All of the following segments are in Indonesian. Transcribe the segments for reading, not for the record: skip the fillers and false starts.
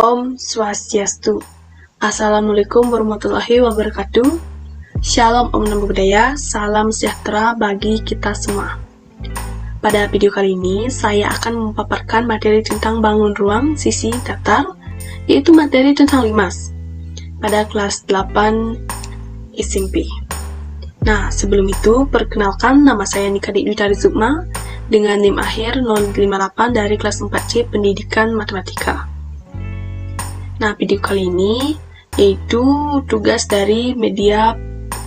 Om Swastiastu. Assalamualaikum warahmatullahi wabarakatuh. Shalom Om Namo Buddhaya, salam sejahtera bagi kita semua. Pada video kali ini, saya akan memaparkan materi tentang bangun ruang sisi datar, yaitu materi tentang limas, pada kelas 8 SMP. Nah, sebelum itu, perkenalkan nama saya Nika Dwi Tarizukma dengan NIM akhir 058 dari kelas 4C Pendidikan Matematika. Nah, video kali ini yaitu tugas dari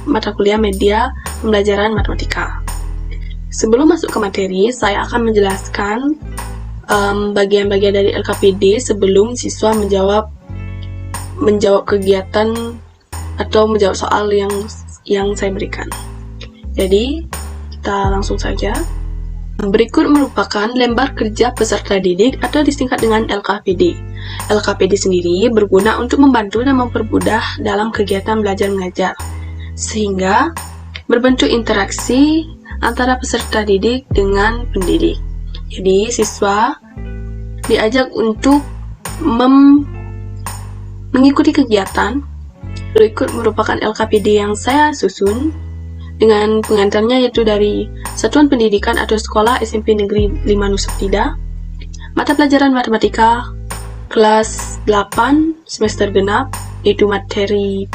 mata kuliah media pembelajaran matematika. Sebelum masuk ke materi, saya akan menjelaskan bagian-bagian dari LKPD sebelum siswa menjawab kegiatan atau menjawab soal yang saya berikan. Jadi, kita langsung saja. Berikut merupakan lembar kerja peserta didik atau disingkat dengan LKPD. LKPD sendiri berguna untuk membantu dan mempermudah dalam kegiatan belajar mengajar, sehingga berbentuk interaksi antara peserta didik dengan pendidik. Jadi, siswa diajak untuk mengikuti kegiatan. Berikut merupakan LKPD yang saya susun dengan pengantarnya, yaitu dari Satuan Pendidikan atau Sekolah SMP Negeri 5 Nusa Penida, mata pelajaran matematika kelas 8 semester genap, yaitu materi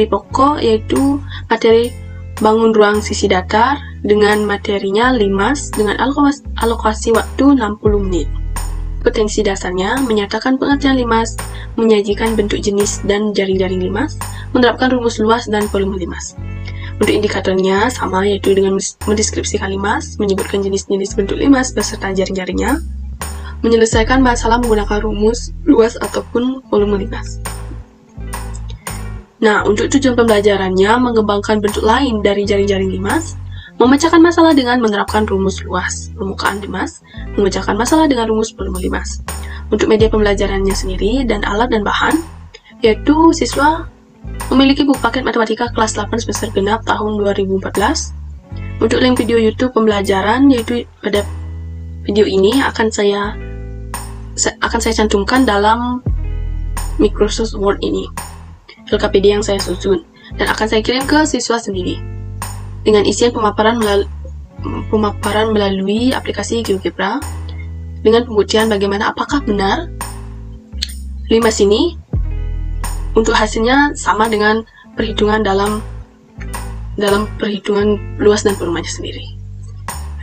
pokok, yaitu materi bangun ruang sisi datar dengan materinya limas dengan alokasi waktu 60 menit. Kompetensi dasarnya menyatakan pengertian limas, menyajikan bentuk jenis dan jaring-jaring limas, menerapkan rumus luas dan volume limas. Untuk indikatornya sama, yaitu dengan mendeskripsikan limas, menyebutkan jenis-jenis bentuk limas beserta jaring-jaringnya, menyelesaikan masalah menggunakan rumus luas ataupun volume limas. Nah, untuk tujuan pembelajarannya mengembangkan bentuk lain dari jaring-jaring limas, memecahkan masalah dengan menerapkan rumus luas, permukaan limas, memecahkan masalah dengan rumus volume limas. Untuk media pembelajarannya sendiri dan alat dan bahan, yaitu siswa memiliki buku paket matematika kelas 8 semester genap tahun 2014. Untuk link video YouTube pembelajaran, yaitu pada video ini akan saya cantumkan dalam Microsoft Word ini, LKPD yang saya susun, dan akan saya kirim ke siswa sendiri dengan isian pemaparan melalui aplikasi GeoGebra dengan pembuktian bagaimana apakah benar limas ini untuk hasilnya sama dengan perhitungan dalam perhitungan luas dan volumenya sendiri.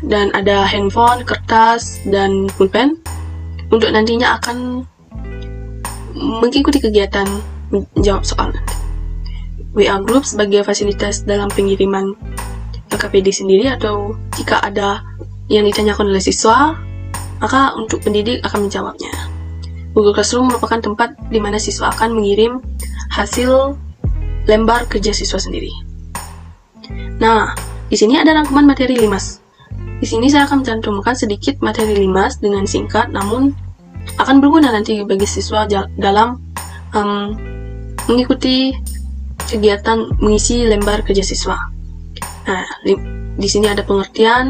Dan ada handphone, kertas, dan pulpen untuk nantinya akan mengikuti kegiatan menjawab soal. WA Group sebagai fasilitas dalam pengiriman LKPD sendiri, atau jika ada yang ditanyakan oleh siswa, maka untuk pendidik akan menjawabnya. Google Classroom merupakan tempat di mana siswa akan mengirim hasil lembar kerja siswa sendiri. Nah, di sini ada rangkuman materi limas. Di sini saya akan mencantumkan sedikit materi limas dengan singkat, namun akan berguna nanti bagi siswa dalam mengikuti kegiatan mengisi lembar kerja siswa. Nah, di sini ada pengertian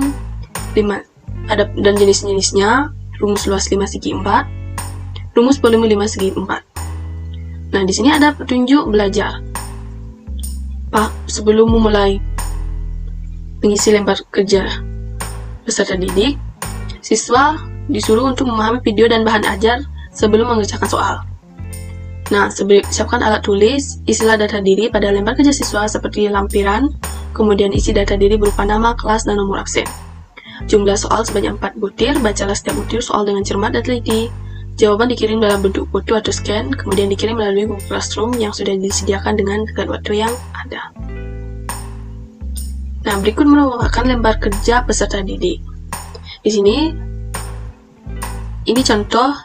dan jenis-jenisnya, rumus luas 5 segi 4, rumus volume 5 segi 4. Nah, di sini ada petunjuk belajar. Sebelum memulai mengisi lembar kerja peserta didik, siswa disuruh untuk memahami video dan bahan ajar sebelum mengerjakan soal. Nah, siapkan alat tulis, isilah data diri pada lembar kerja siswa seperti lampiran, kemudian isi data diri berupa nama, kelas, dan nomor absen. Jumlah soal sebanyak 4 butir, bacalah setiap butir soal dengan cermat dan teliti. Jawaban dikirim dalam bentuk foto atau scan, kemudian dikirim melalui Google Classroom yang sudah disediakan dengan tenggat waktu yang ada. Nah, berikut merupakan lembar kerja peserta didik. Di sini, ini contoh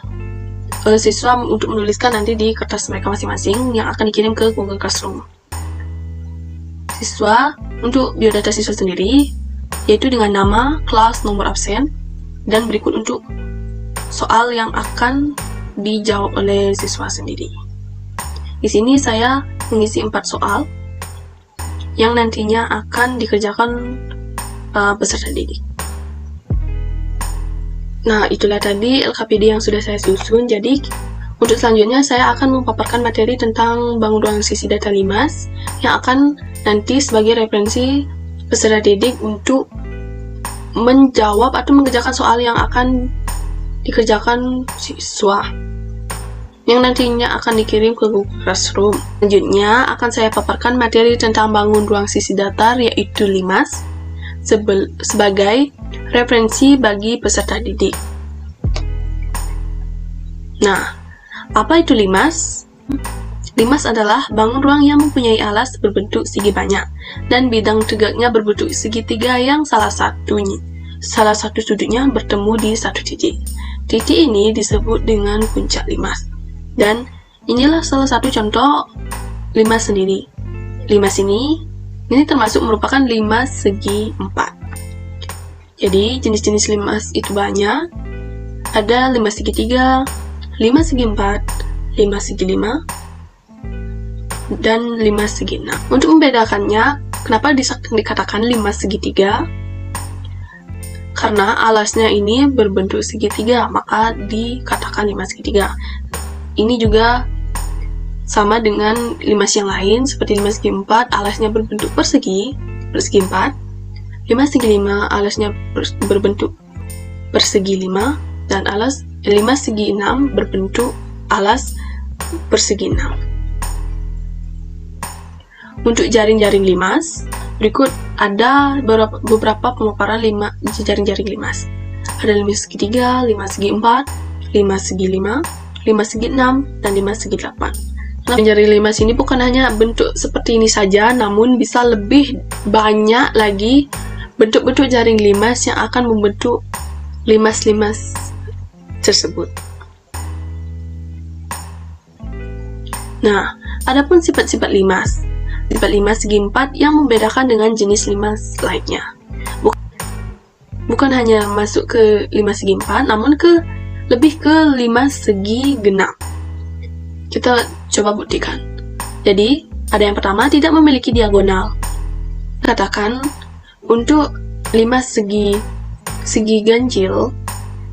siswa untuk menuliskan nanti di kertas mereka masing-masing yang akan dikirim ke Google Classroom. Siswa, untuk biodata siswa sendiri, yaitu dengan nama, kelas, nomor absen, dan berikut untuk soal yang akan dijawab oleh siswa sendiri. Di sini saya mengisi 4 soal yang nantinya akan dikerjakan peserta didik. Nah, itulah tadi LKPD yang sudah saya susun. Jadi, Untuk selanjutnya, saya akan memaparkan materi tentang bangun ruang sisi data LIMAS yang akan nanti sebagai referensi peserta didik untuk menjawab atau mengerjakan soal yang akan dikerjakan siswa yang nantinya akan dikirim ke Google Classroom. Selanjutnya, akan saya paparkan materi tentang bangun ruang sisi data, yaitu LIMAS, sebagai referensi bagi peserta didik. Nah, apa itu LIMAS? LIMAS adalah bangun ruang yang mempunyai alas berbentuk segi banyak dan bidang tegaknya berbentuk segitiga yang salah satu sudutnya bertemu di satu titik. Titik ini disebut dengan puncak LIMAS. Dan inilah salah satu contoh LIMAS sendiri. LIMAS ini termasuk merupakan LIMAS segi 4. Jadi jenis-jenis LIMAS itu banyak. Ada LIMAS segi 3, LIMAS segi 4, LIMAS segi 5, dan LIMAS segi 6. Untuk membedakannya, kenapa dikatakan LIMAS segi 3? Karena alasnya ini berbentuk segitiga, maka dikatakan LIMAS segitiga. Ini juga sama dengan LIMAS yang lain, seperti LIMAS segi 4, alasnya berbentuk persegi 4. LIMAS segi 5, alasnya berbentuk persegi 5, dan LIMAS segi 6 berbentuk alas persegi 6. Untuk jaring-jaring LIMAS, berikut ada beberapa pemaparan jaring-jaring LIMAS. Ada LIMAS segi 3, LIMAS segi 4, LIMAS segi 5, LIMAS segi 6, dan LIMAS segi 8. Jaring LIMAS ini bukan hanya bentuk seperti ini saja, namun bisa lebih banyak lagi bentuk-bentuk jaring LIMAS yang akan membentuk LIMAS tersebut. Nah, adapun sifat-sifat LIMAS. Sifat LIMAS segi 4 yang membedakan dengan jenis LIMAS lainnya. Bukan hanya masuk ke LIMAS segi 4, namun lebih ke LIMAS segi genap. Kita coba buktikan. Jadi, ada yang pertama, tidak memiliki diagonal. Katakan, untuk LIMAS segi ganjil,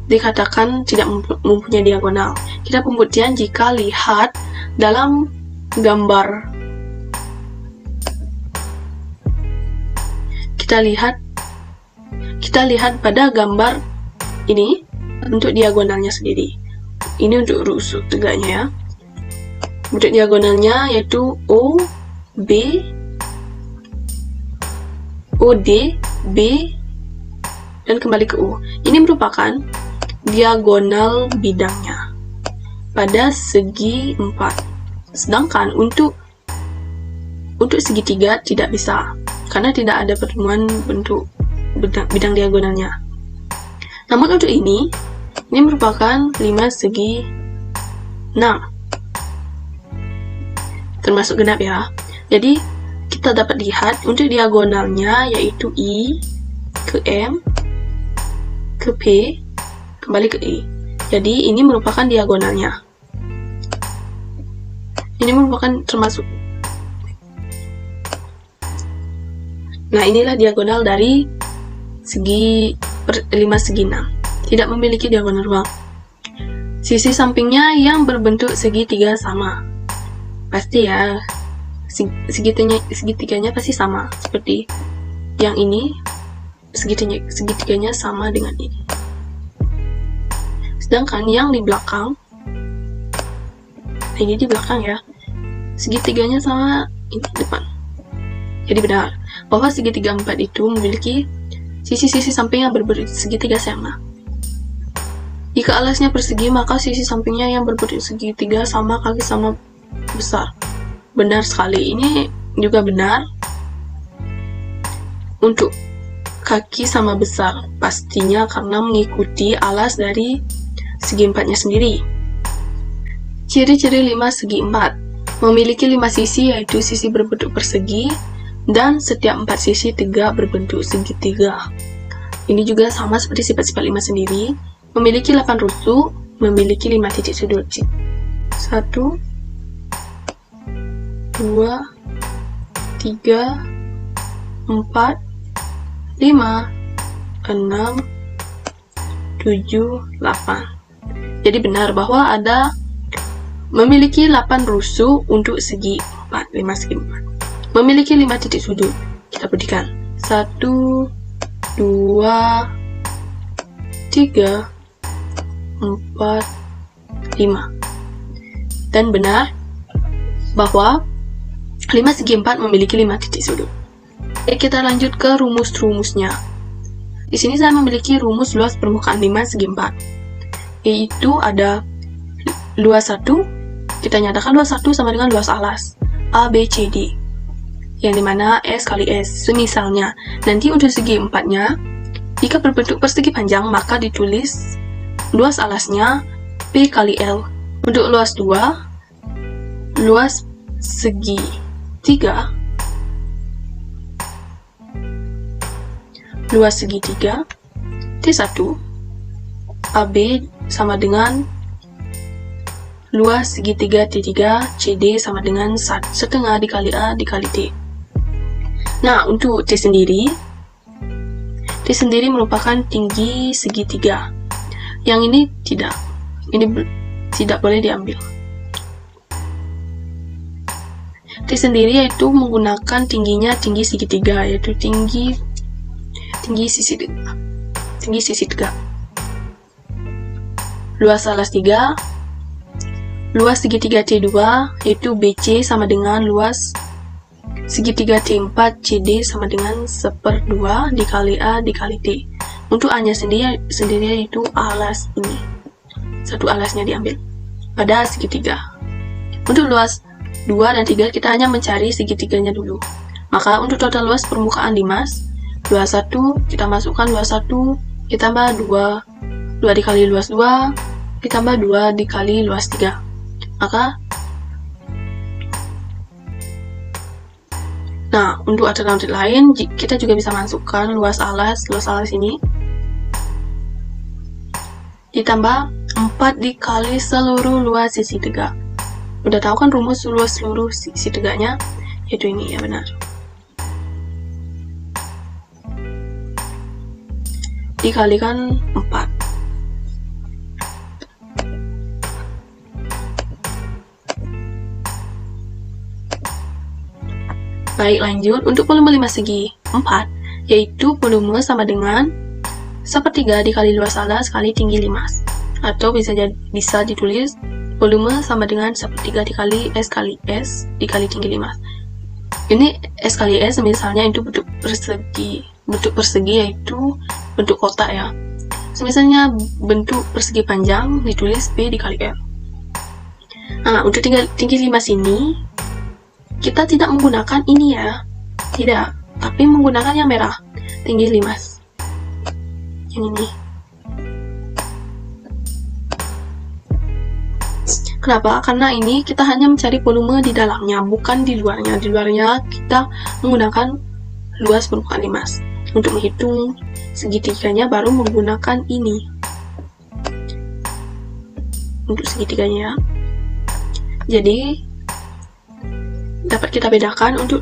dikatakan tidak mempunyai diagonal. Kita pembuktian jika lihat dalam gambar. Kita lihat pada gambar ini untuk diagonalnya sendiri. Ini untuk rusuk tegaknya ya. Untuk diagonalnya yaitu OD, B, dan kembali ke U. Ini merupakan diagonal bidangnya pada segi 4. Sedangkan untuk segitiga tidak bisa, karena tidak ada pertemuan bentuk bidang diagonalnya. Namun untuk ini merupakan LIMAS segi 6, termasuk genap ya. Jadi kita dapat lihat untuk diagonalnya yaitu I ke M ke P kembali ke E. Jadi ini merupakan diagonalnya. Ini merupakan termasuk. Nah, inilah diagonal dari LIMAS segi 6. Tidak memiliki diagonal ruang. Sisi sampingnya yang berbentuk segitiga sama. Pasti ya, segitiganya pasti sama. Seperti yang ini, segitiganya sama dengan ini. Sedangkan yang di belakang, ini di belakang ya, segitiganya sama ini depan. Jadi benar bahwa segitiga 4 itu memiliki sisi-sisi samping yang berbentuk segitiga sama. Jika alasnya persegi, maka sisi sampingnya yang berbentuk segitiga sama kaki sama besar. Benar sekali, ini juga benar untuk kaki sama besar, pastinya karena mengikuti alas dari segi 4-nya sendiri. Ciri-ciri LIMAS segi 4. Memiliki 5 sisi, yaitu sisi berbentuk persegi, dan setiap 4 sisi tegak berbentuk segitiga. Ini juga sama seperti sifat-sifat LIMAS sendiri. Memiliki 8 rusuk, memiliki 5 titik sudut. 1, 2, 3, 4, 5, 6, 7, 8. Jadi benar bahwa ada Memiliki 8 rusuk untuk segi 4, 5 segi 4. Memiliki 5 titik sudut. Kita buktikan. 1, 2, 3, 4, 5. Dan benar bahwa 5 segi 4 memiliki 5 titik sudut. Oke, kita lanjut ke rumus-rumusnya. Di sini saya memiliki rumus luas permukaan 5 segi 4. Yaitu ada luas 1, kita nyatakan luas 1 sama dengan luas alas A, B, C, D. Yang dimana S kali S. Semisalnya, nanti untuk segi 4-nya, jika berbentuk persegi panjang, maka ditulis luas alasnya P kali L. Untuk luas 2, luas segi 3, luas segi 3, T1, AB sama dengan luas segi 3 T3, CD sama dengan setengah dikali A dikali T. Nah, untuk T sendiri merupakan tinggi segi 3. Yang ini tidak boleh diambil. T sendiri yaitu menggunakan tingginya tinggi segitiga, yaitu tinggi sisi 3. Luas alas 3, luas segitiga T2 yaitu BC sama dengan luas segitiga T4 CD sama dengan 1/2 dikali A dikali T. Untuk A nya sendiri yaitu alas ini. Satu alasnya diambil pada segitiga. Untuk luas 2 dan 3 kita hanya mencari segitiganya dulu. Maka untuk total luas permukaan limas, luas 1 kita masukkan luas 1 ditambah 2 dikali luas 2 ditambah 2 dikali luas 3. Maka untuk alternatif lain kita juga bisa masukkan luas alas ini ditambah 4 dikali seluruh luas sisi tegak. Udah tahu kan rumus luas seluruh sisi tegaknya? Yaitu ini, ya benar. Dikalikan 4. Baik, lanjut. Untuk volume 5 segi 4, yaitu volume sama dengan 1/3 dikali luas alas kali tinggi limas. Atau bisa ditulis volume sama dengan 1/3 dikali S kali S dikali tinggi limas. Ini S kali S misalnya itu bentuk persegi yaitu bentuk kotak ya. Misalnya bentuk persegi panjang ditulis P dikali L. Untuk tinggi limas ini kita tidak menggunakan ini ya, tidak, tapi menggunakan yang merah, tinggi limas yang ini. Kenapa? Karena ini kita hanya mencari volume di dalamnya, bukan di luarnya. Di luarnya kita menggunakan luas permukaan limas. Untuk menghitung segitiganya baru menggunakan ini. Untuk segitiganya. Jadi dapat kita bedakan untuk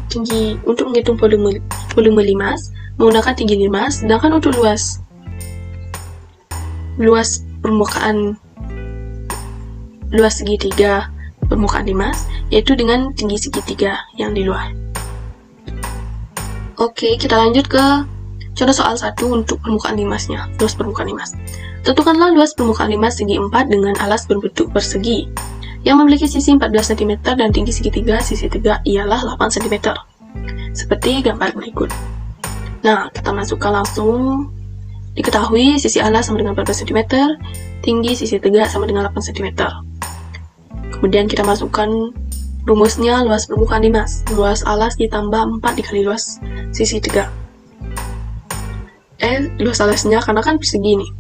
menghitung volume limas menggunakan tinggi limas, sedangkan untuk luas segitiga permukaan limas yaitu dengan tinggi segitiga yang di luar. Oke, kita lanjut ke contoh soal 1 untuk permukaan limasnya, luas permukaan limas. Tentukanlah luas permukaan limas segi 4 dengan alas berbentuk persegi yang memiliki sisi 14 cm dan tinggi segitiga sisi tegak ialah 8 cm. Seperti gambar berikut. Kita masukkan langsung. Diketahui sisi alas sama dengan 14 cm, tinggi sisi tegak sama dengan 8 cm. Kemudian kita masukkan rumusnya luas permukaan limas. Luas alas ditambah 4 dikali luas sisi tegak. Luas alasnya karena kan persegi ini.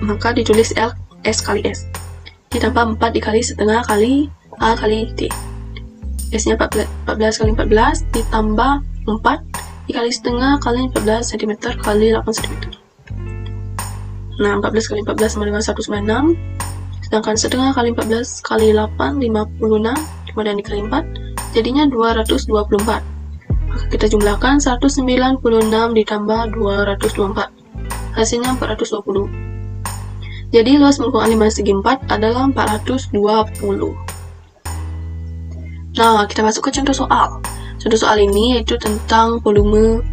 Maka ditulis L S kali S. Ditambah 4 dikali setengah kali A kali T. S-nya 14 kali 14 ditambah 4 dikali setengah kali 14 cm kali 8 cm. 14 kali 14 sama dengan 196. Sedangkan setengah kali 14 kali 8, 56. Kemudian dikali 4, jadinya 224. Maka kita jumlahkan 196 ditambah 224. Hasilnya 420. Jadi luas merupakan 5 segi 4 adalah 420. Nah, kita masuk ke contoh soal. Contoh soal ini yaitu tentang volume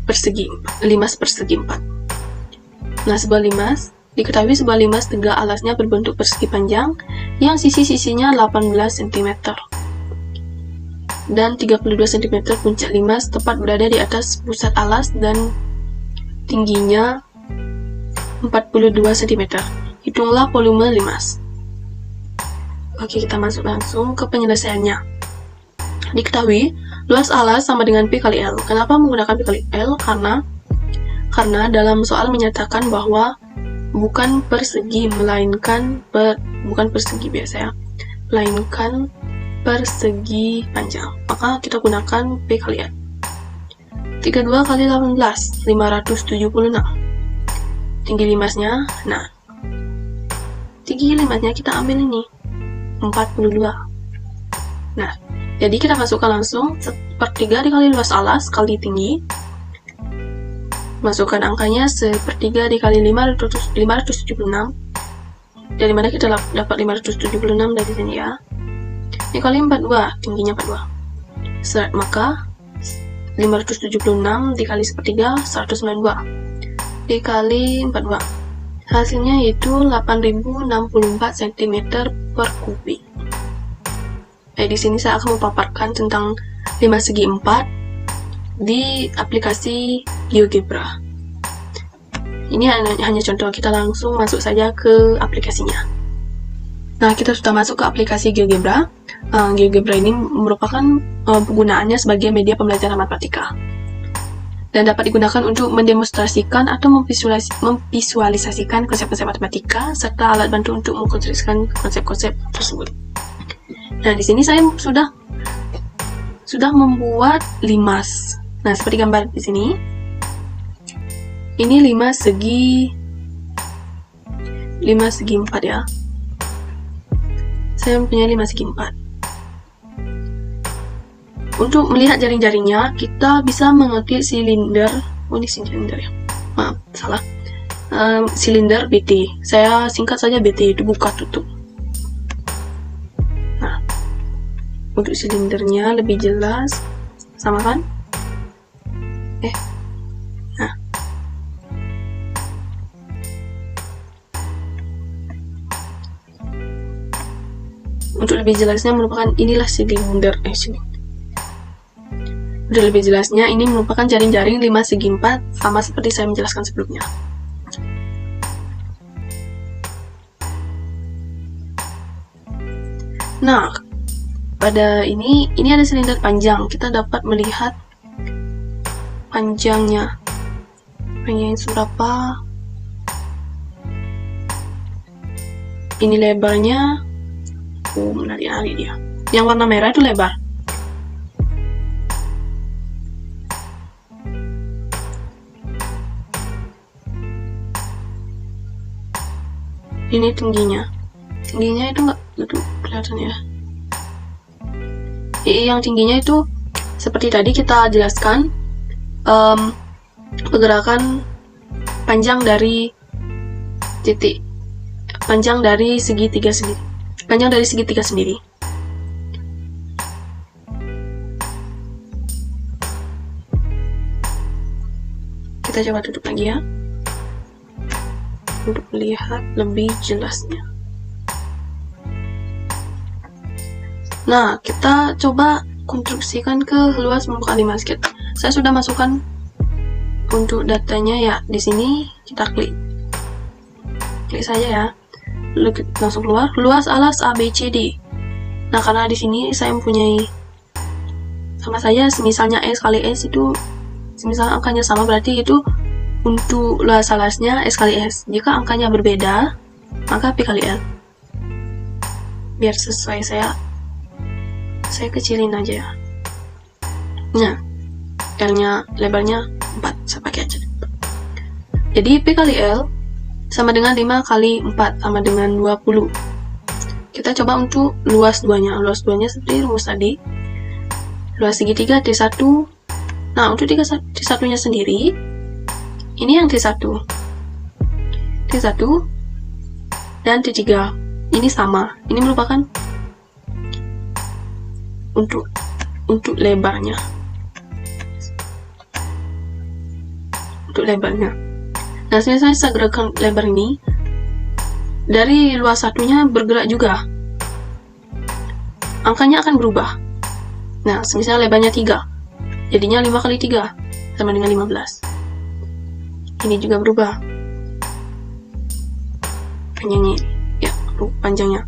persegi, limas persegi 4. Nah, sebuah limas, diketahui sebuah limas tegak alasnya berbentuk persegi panjang yang sisi-sisinya 18 cm dan 32 cm puncak limas tepat berada di atas pusat alas dan tingginya 42 cm. Hitunglah volume limas. Oke, kita masuk langsung ke penyelesaiannya. Diketahui luas alas sama dengan P kali L. Kenapa menggunakan P kali L? Karena dalam soal menyatakan bahwa bukan persegi, melainkan bukan persegi biasa ya, melainkan persegi panjang. Maka kita gunakan P kali L. 32 kali 18, 576. Tinggi limasnya, nah, tinggi limasnya kita ambil ini, 42. Nah, jadi kita masukkan langsung 1/3 dikali luas alas kali tinggi. Masukkan angkanya 1/3 dikali 576. Dari mana kita dapat 576 dari sini ya. Ini kali 42, tingginya 42. Maka 576 dikali 1/3, 192. Dikali 42. Hasilnya yaitu 8064 cm/3. Di sini saya akan memaparkan tentang 5 segi 4 di aplikasi GeoGebra. Ini hanya contoh, kita langsung masuk saja ke aplikasinya. Nah, kita sudah masuk ke aplikasi GeoGebra. GeoGebra ini merupakan penggunaannya sebagai media pembelajaran matematika dan dapat digunakan untuk mendemonstrasikan atau memvisualisasikan konsep-konsep matematika serta alat bantu untuk mengkonstruksikan konsep-konsep tersebut. Nah, di sini saya sudah membuat limas. Nah, seperti gambar di sini. Ini 5 segi 4 ya. Saya mempunyai 5 segi 4. Untuk melihat jaring-jaringnya, kita bisa mengetik silinder. Oh, ini silinder ya. Maaf, salah. Silinder BT. Saya singkat saja BT, itu buka tutup. Nah, untuk silindernya lebih jelas, sama kan? Nah. Untuk lebih jelasnya merupakan inilah silinder. Udah lebih jelasnya, ini merupakan jaring-jaring 5 segi 4, sama seperti saya menjelaskan sebelumnya. Nah, pada ini ada silinder panjang. Kita dapat melihat panjangnya. Panjangnya seberapa? Ini lebarnya. Menarik dia. Yang warna merah itu lebar. Ini tingginya itu nggak gitu kelihatan ya. Yang tingginya itu seperti tadi kita jelaskan, pergerakan panjang dari segitiga sendiri. Kita coba tutup lagi ya, untuk melihat lebih jelasnya. Nah, kita coba konstruksikan ke luas merupakan 5 segi. Saya sudah masukkan untuk datanya ya. Di sini kita klik saja ya. Langsung keluar luas alas ABCD. Nah, karena di sini saya mempunyai sama saja, misalnya S kali S itu, misalnya angkanya sama, berarti itu untuk luas alasnya S kali S. Jika angkanya berbeda, maka P kali L. Biar sesuai saya kecilin aja ya. Nah, L-nya lebarnya 4, saya pakai aja. Jadi P kali L sama dengan 5 kali 4 sama dengan 20. Kita coba untuk luas duanya. Luas duanya seperti rumus tadi. Luas segitiga T1. Nah, untuk T1-nya sendiri, ini yang T1. dan T3. Ini sama. Ini merupakan untuk lebarnya. Untuk lebarnya. Nah, misalnya saya gerakkan lebar ini, dari luas satunya bergerak juga. Angkanya akan berubah. Nah, misalnya lebarnya 3. Jadinya 5 kali 3 sama dengan 15. Ini juga berubah. Panjangnya. Ya, panjangnya.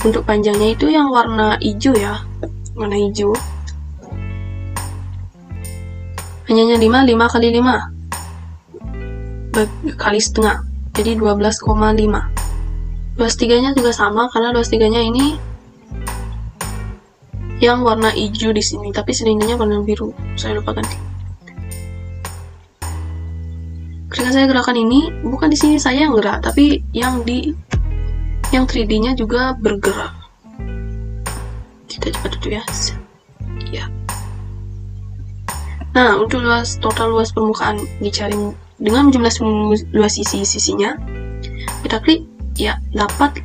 Untuk panjangnya itu yang warna hijau ya. Warna hijau. Panjangnya 5 kali 5 kali setengah, jadi 12,5. Luas 3-nya juga sama, karena luas 3-nya ini yang warna hijau di sini, tapi silindernya warna biru. Saya lupa ganti. Ketika saya gerakan ini, bukan di sini saya yang gerak, tapi yang 3D-nya juga bergerak. Kita coba dulu ya. Ya. Nah, untuk total luas permukaan dicari dengan jumlah luas sisi-sisinya. Kita klik, ya, dapat.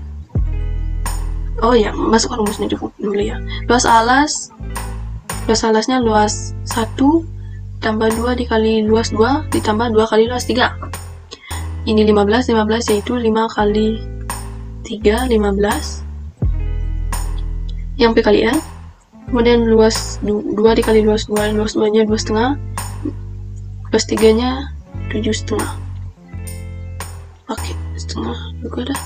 Oh ya, masuk rumusnya dulu ya. Luas alasnya luas 1 tambah 2 dikali luas 2 ditambah 2 kali luas 3. Ini 15 yaitu 5 kali 3, 15. Yang P kali L. Kemudian luas 2 dikali luas 2, luas 2-nya 2,5, luas 3-nya 7,5. Pakai setengah juga dah.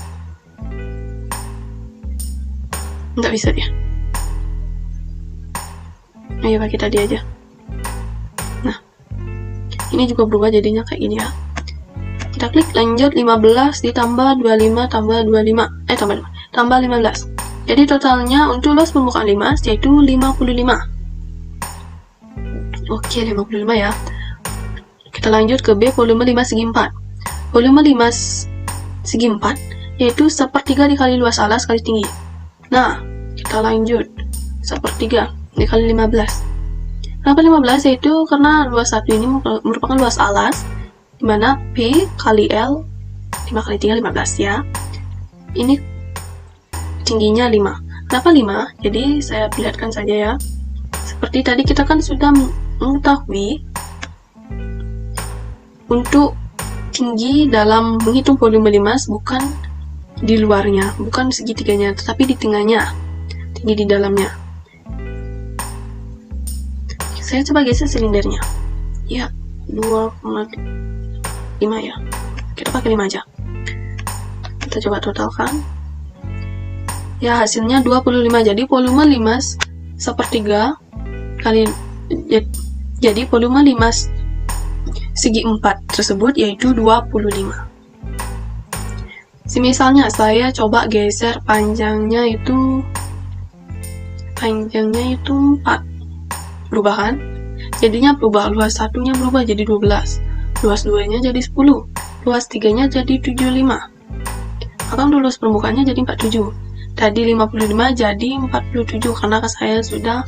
Nggak bisa dia. Ayo pakai tadi aja. Nah, ini juga berubah jadinya kayak gini ya. Kita klik lanjut, 15 ditambah 25 tambah 25. Tambah 15. Jadi totalnya untuk luas permukaan 5 yaitu 55. Oke, 55 ya. Kita lanjut ke B, volume 5 segi 4. Volume 5 segi 4 yaitu 1/3 dikali luas alas kali tinggi. Nah, kita lanjut 1/3 dikali 15. Kenapa 15? Yaitu karena luas 1 ini merupakan luas alas, dimana P kali L 5 kali 3, 15 ya. Ini tingginya 5. Kenapa 5? Jadi saya perlihatkan saja ya. Seperti tadi kita kan sudah mengetahui untuk tinggi dalam menghitung volume 5 bukan di luarnya, bukan segitiganya, tetapi di tengahnya, tinggi di dalamnya. Saya coba geser silindernya. Ya, 2,5 ya. Kita pakai 5 aja. Kita coba totalkan. Ya, hasilnya 25. Jadi volume 5 1/3 kali, jadi volume 5 segi 4 tersebut yaitu 25. Misalnya saya coba geser panjangnya itu 4. Berubah kan? Jadinya berubah, luas 1-nya berubah jadi 12, luas 2-nya jadi 10, luas 3-nya jadi 75. Maka untuk luas permukaannya jadi 47. Tadi 55 jadi 47 karena saya sudah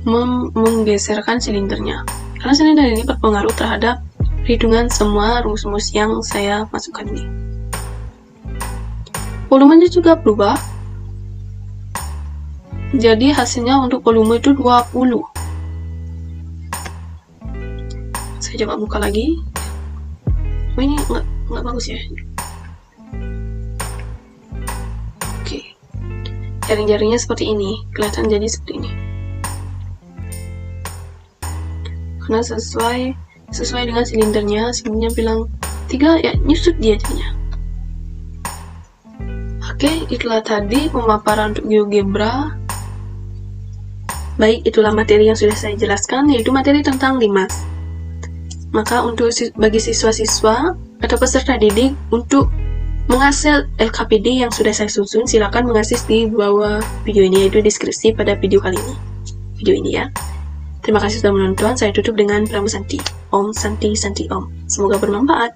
menggeserkan silindernya. Karena silinder ini berpengaruh terhadap perhitungan semua rumus-rumus yang saya masukkan ini. Volumenya juga berubah. Jadi hasilnya untuk volume itu 20. Saya coba buka lagi. Oh, ini nggak bagus ya. Jaring-jaringnya seperti ini, kelihatan jadi seperti ini. Karena sesuai dengan silindernya bilang 3 ya, nyusut dia jadinya. Oke, itulah tadi pemaparan untuk GeoGebra. Baik, itulah materi yang sudah saya jelaskan, yaitu materi tentang limas. Maka untuk bagi siswa-siswa atau peserta didik untuk mengakses LKPD yang sudah saya susun, silakan mengakses di bawah video ini, yaitu deskripsi pada video kali ini. Video ini ya. Terima kasih sudah menonton. Saya tutup dengan Pramu Santi. Om Santi Santi Om. Semoga bermanfaat.